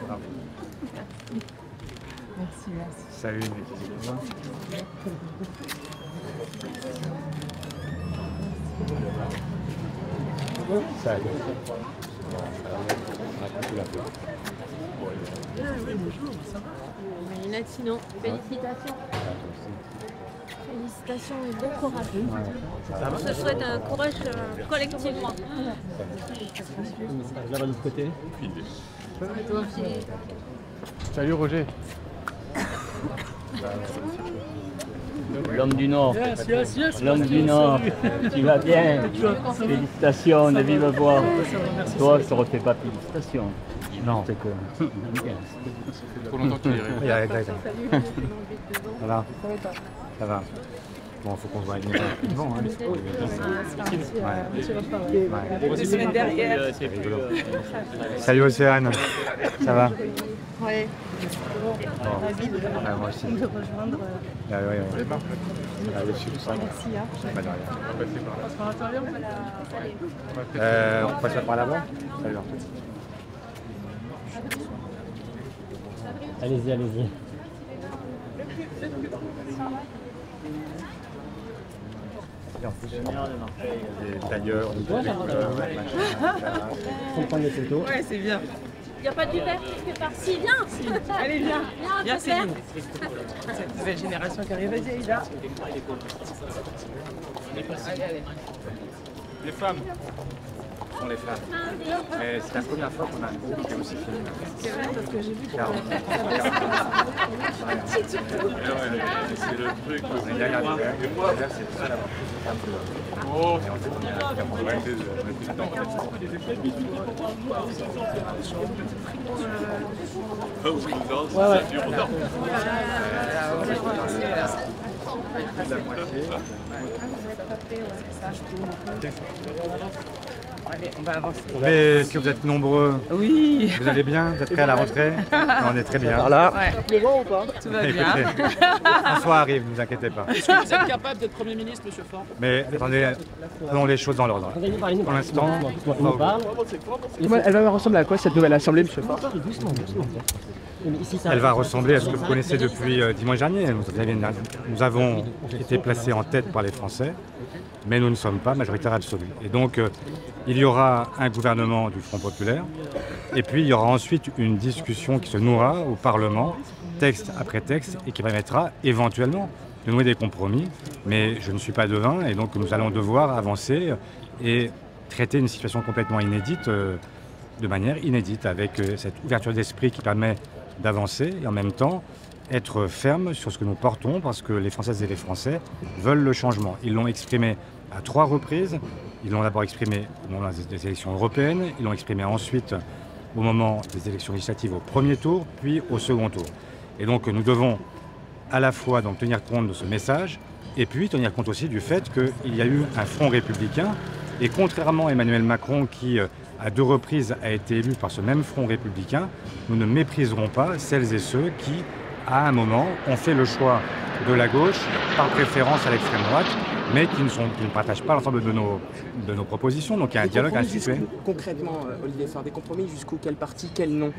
Bravo. Merci, merci. Salut, ça Salut. Latino, félicitations. Félicitations et bon courage. Je te souhaite un courage collectivement. Là-bas de l'autre côté. Salut Roger. L'homme du Nord. Yes, L'homme du Nord. Tu vas bien. Félicitations de vive voix. Toi, ça ne refait pas félicitations. Non. C'est que. Trop longtemps qu'il est resté. Exact. Voilà. Ça va. Bon, faut qu'on se voit avec les rapidement. Deux semaines derrière. C'est rigolo. Salut Océane. Ça va? Ouais. Ravi de moi aussi. rejoindre. Merci. Merci. Pas de rien. On passe par là-bas. Salut. Allez-y, allez-y. D'ailleurs, On prend des photos. Ouais, c'est bien. Il n'y a pas du verre quelque part. Si, viens. Allez, viens. Viens, un verre. Céline. Cette nouvelle génération qui arrive, vas-y, là. Allez. les femmes sont les femmes. Et c'est la première fois qu'on a un groupe qui est aussi féminin. C'est vrai, parce que j'ai vu. C'est le truc. On est derrière l'hiver. L'hiver, c'est ça la Oh, la moitié. Allez, on va avancer. Mais est-ce que vous êtes nombreux? Oui. Vous allez bien? Vous êtes prêts à la rentrée? On est très bien. Voilà. Ouais. Tout va bien. Écoutez, François arrive, ne vous inquiétez pas. est-ce que vous êtes capable d'être Premier ministre, Monsieur Faure? Mais attendez, prenons les choses dans l'ordre. Pour l'instant, On parle. Elle va ressembler à quoi cette nouvelle assemblée, monsieur Faure? elle va ressembler à ce que vous connaissez depuis dimanche dernier. Nous avons été placés en tête par les Français, mais nous ne sommes pas majoritaires absolus. Et donc, il y aura un gouvernement du Front populaire, et puis il y aura ensuite une discussion qui se nouera au Parlement, texte après texte, et qui permettra éventuellement de nouer des compromis. Mais je ne suis pas devin, et donc nous allons devoir avancer et traiter une situation complètement inédite, de manière inédite, avec cette ouverture d'esprit qui permet d'avancer et en même temps être ferme sur ce que nous portons, parce que les Françaises et les Français veulent le changement. Ils l'ont exprimé à 3 reprises. Ils l'ont d'abord exprimé au moment des élections européennes, ils l'ont exprimé ensuite au moment des élections législatives au premier tour, puis au second tour. Et donc nous devons à la fois donc tenir compte de ce message, et puis tenir compte aussi du fait qu'il y a eu un front républicain, et contrairement à Emmanuel Macron qui à 2 reprises a été élu par ce même front républicain, nous ne mépriserons pas celles et ceux qui, à un moment, ont fait le choix de la gauche par préférence à l'extrême droite, mais qui ne partagent pas l'ensemble de nos propositions. Donc il y a un dialogue institué. Concrètement, Olivier Faure, des compromis jusqu'où? Quel parti, quel nom?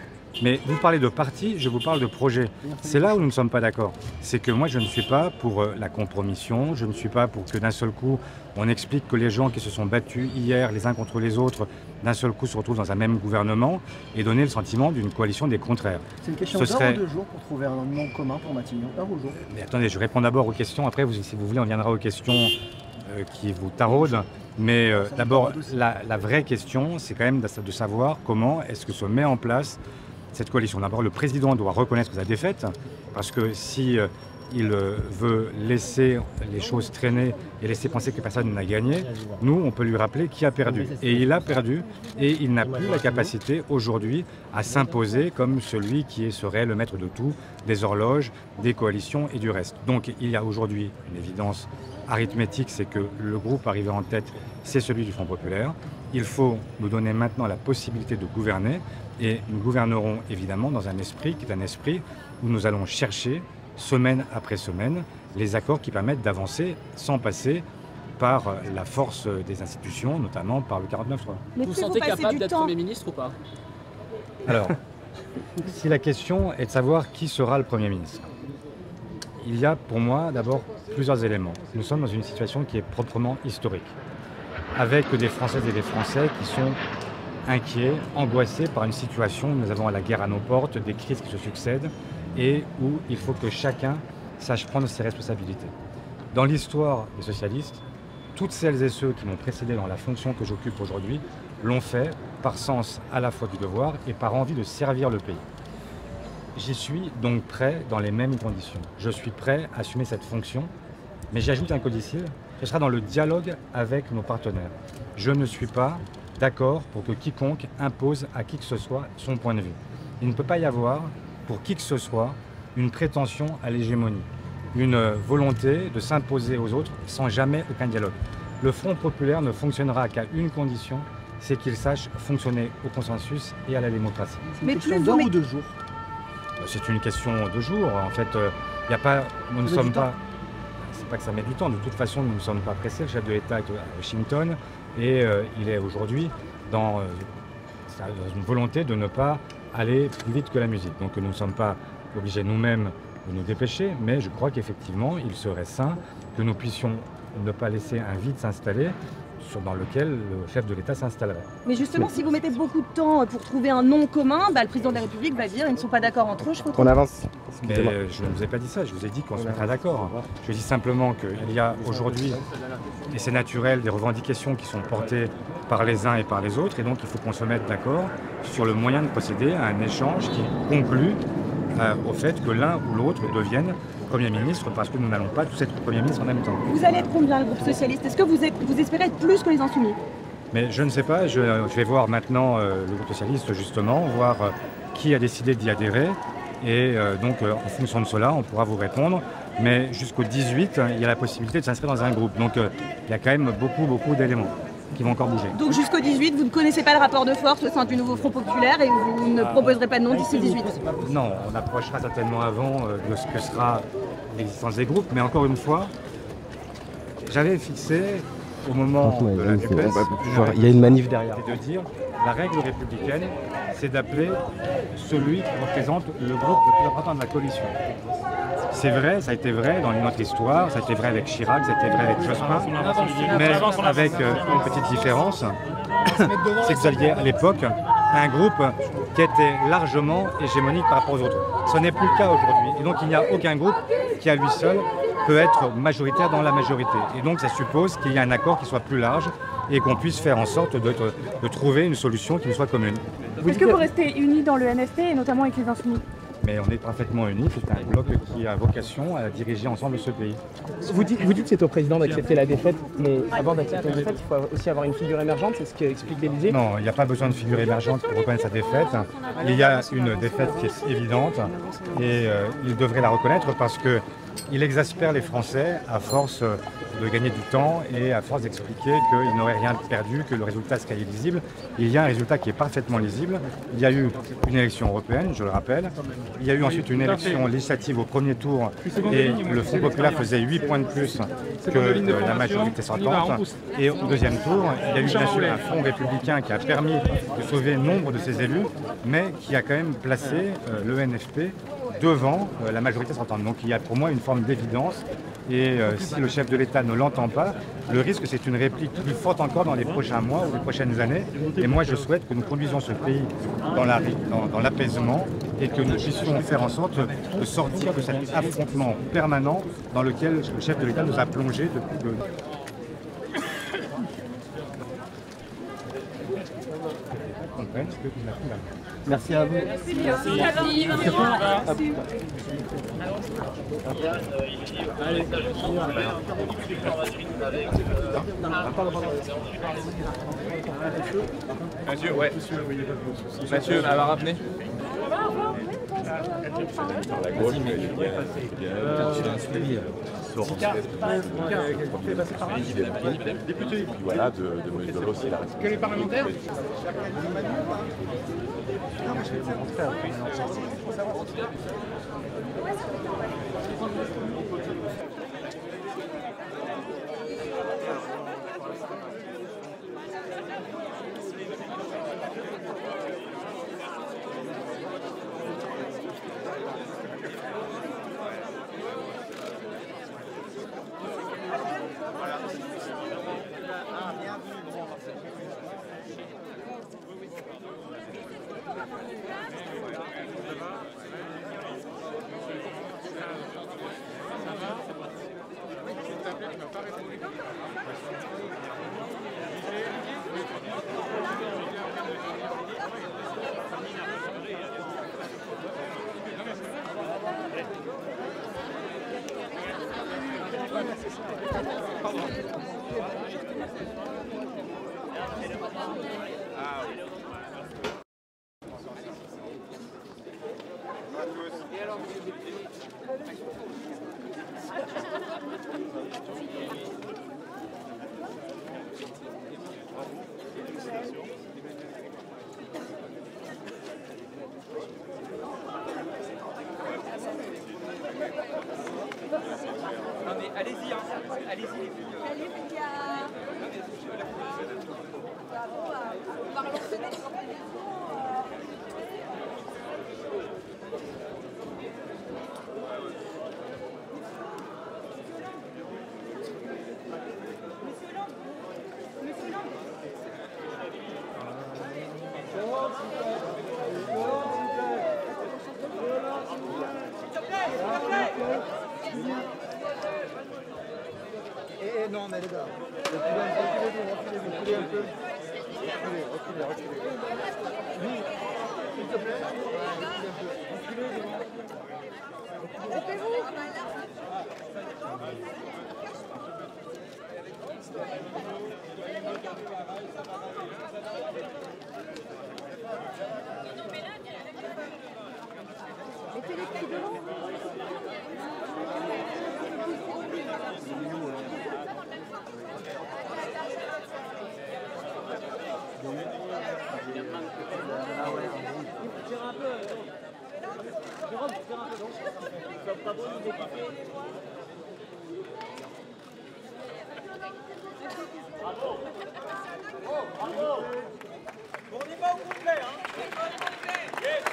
Mais vous parlez de parti, je vous parle de projet. C'est là où nous ne sommes pas d'accord. C'est que moi, je ne suis pas pour la compromission, je ne suis pas pour que d'un seul coup, on explique que les gens qui se sont battus hier les uns contre les autres, d'un seul coup se retrouvent dans un même gouvernement et donner le sentiment d'une coalition des contraires. C'est une question Ce d'heure serait... ou de jour pour trouver un nom commun pour Matignon? Heure ou jour? Mais attendez, je réponds d'abord aux questions, après, si vous voulez, on viendra aux questions qui vous taraudent. Mais d'abord, la vraie question, c'est quand même de savoir comment est-ce que se met en place cette coalition. D'abord, le président doit reconnaître sa défaite, parce que si il veut laisser les choses traîner et laisser penser que personne n'a gagné, nous, on peut lui rappeler qui a perdu. Et il a perdu, et il n'a plus la capacité aujourd'hui à s'imposer comme celui qui serait le maître de tout, des horloges, des coalitions et du reste. Donc il y a aujourd'hui une évidence arithmétique, c'est que le groupe arrivé en tête, c'est celui du Front populaire. Il faut nous donner maintenant la possibilité de gouverner, et nous gouvernerons évidemment dans un esprit qui est un esprit où nous allons chercher, semaine après semaine, les accords qui permettent d'avancer sans passer par la force des institutions, notamment par le 49.3. Vous vous sentez capable d'être Premier ministre ou pas? Alors, si la question est de savoir qui sera le Premier ministre, il y a pour moi d'abord plusieurs éléments. Nous sommes dans une situation qui est proprement historique, avec des Françaises et des Français qui sont inquiets, angoissés par une situation où nous avons la guerre à nos portes, des crises qui se succèdent et où il faut que chacun sache prendre ses responsabilités. Dans l'histoire des socialistes, toutes celles et ceux qui m'ont précédé dans la fonction que j'occupe aujourd'hui l'ont fait par sens à la fois du devoir et par envie de servir le pays. J'y suis donc prêt dans les mêmes conditions. Je suis prêt à assumer cette fonction, mais j'ajoute un codicile, ce sera dans le dialogue avec nos partenaires. Je ne suis pas d'accord pour que quiconque impose à qui que ce soit son point de vue. Il ne peut pas y avoir, pour qui que ce soit, une prétention à l'hégémonie, une volonté de s'imposer aux autres sans jamais aucun dialogue. Le Front populaire ne fonctionnera qu'à une condition, c'est qu'il sache fonctionner au consensus et à la démocratie. Mais plus d'heures ou de jours? C'est une question de jours. En fait, il n'y a pas, nous ne sommes pas. C'est pas que ça met du temps. De toute façon, nous ne sommes pas pressés. Le chef de l'État est à Washington et il est aujourd'hui dans une volonté de ne pas aller plus vite que la musique. Donc nous ne sommes pas obligés nous-mêmes de nous dépêcher, mais je crois qu'effectivement, il serait sain que nous puissions ne pas laisser un vide s'installer dans lequel le chef de l'État s'installerait. Mais justement, si vous mettez beaucoup de temps pour trouver un nom commun, le président de la République va dire ils ne sont pas d'accord entre eux, je On avance. Mais je ne vous ai pas dit ça, je vous ai dit qu'on se mettra d'accord. Je dis simplement qu'il y a aujourd'hui, et c'est naturel, des revendications qui sont portées par les uns et par les autres, et donc il faut qu'on se mette d'accord sur le moyen de procéder à un échange qui conclut au fait que l'un ou l'autre devienne Premier ministre, parce que nous n'allons pas tous être Premier ministre en même temps. Vous allez être combien, le groupe socialiste? Est-ce que vous espérez être plus que les Insoumis? Mais je ne sais pas, je vais voir maintenant le groupe socialiste justement, voir qui a décidé d'y adhérer, et donc en fonction de cela, on pourra vous répondre. Mais jusqu'au 18, il y a la possibilité de s'inscrire dans un groupe, donc il y a quand même beaucoup d'éléments qui vont encore bouger. Donc jusqu'au 18, vous ne connaissez pas le rapport de force au sein du nouveau Front populaire et vous ne proposerez pas de nom d'ici le 18? Non, on approchera certainement avant de ce que sera l'existence des groupes, mais encore une fois, j'avais fixé au moment de la NUPES, il y a une manif derrière. Et de dire, la règle républicaine, c'est d'appeler celui qui représente le groupe le plus important de la coalition. C'est vrai, ça a été vrai dans notre histoire, ça a été vrai avec Chirac, ça a été vrai avec Jospin, mais avec une petite différence, c'est que vous aviez à l'époque un groupe qui était largement hégémonique par rapport aux autres. Ce n'est plus le cas aujourd'hui, et donc il n'y a aucun groupe qui à lui seul peut être majoritaire dans la majorité. Et donc ça suppose qu'il y ait un accord qui soit plus large et qu'on puisse faire en sorte de trouver une solution qui nous soit commune. Est-ce que vous restez unis dans le NFP et notamment avec les Insoumis? Mais on est parfaitement unis, c'est un bloc qui a vocation à diriger ensemble ce pays. Vous dites que c'est au président d'accepter la défaite, mais avant d'accepter la défaite, il faut aussi avoir une figure émergente, c'est ce qu'explique l'Élysée? Non, il n'y a pas besoin de figure émergente pour reconnaître sa défaite. Il y a une défaite qui est évidente et il devrait la reconnaître parce qu'il exaspère les Français à force de gagner du temps et à force d'expliquer qu'ils n'auraient rien perdu, que le résultat serait illisible. Il y a un résultat qui est parfaitement lisible. Il y a eu une élection européenne, je le rappelle. Il y a eu ensuite une élection législative au premier tour et le Front populaire faisait 8 points de plus que la majorité sortante. Et au deuxième tour, il y a eu bien sûr un Front républicain qui a permis de sauver nombre de ses élus, mais qui a quand même placé le NFP devant la majorité sortante. Donc il y a pour moi une forme d'évidence et si le chef de l'État ne l'entend pas, le risque c'est une réplique plus forte encore dans les prochains mois ou les prochaines années. Et moi je souhaite que nous conduisions ce pays dans l'apaisement et que nous puissions faire en sorte de sortir de cet affrontement permanent dans lequel le chef de l'État nous a plongé depuis le... Merci à vous. Mathieu, ouais. Mathieu, alors ramenez. La gauche, député, voilà, de mesurer aussi la responsabilité. Que les parlementaires? Non mais allez-y, hein. Allez-y les filles. Salut les gars. On va relancer notre compétition. Non mais les gars, reculez un peu. Reculez. Oui, s'il te plaît. Reculez Mettez les pieds devant. Tire un peu. Jérôme, tire un peu. Ça pas beau nous équiper. Bravo. Bravo. On y va au complet, hein. Yes.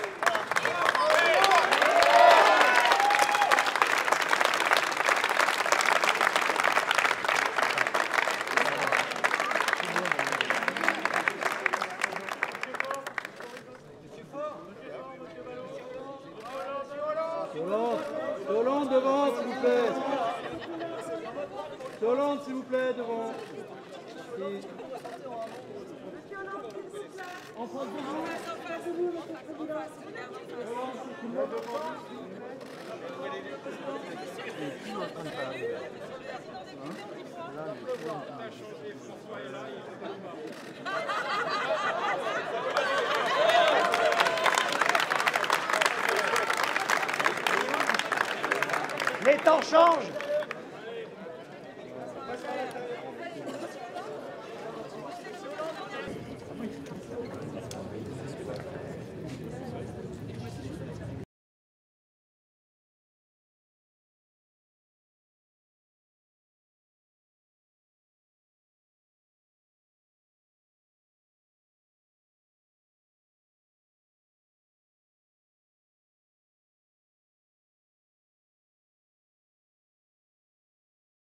Hollande devant, s'il vous plaît. Hollande, s'il vous plaît, devant. En face de vous. Les temps changent.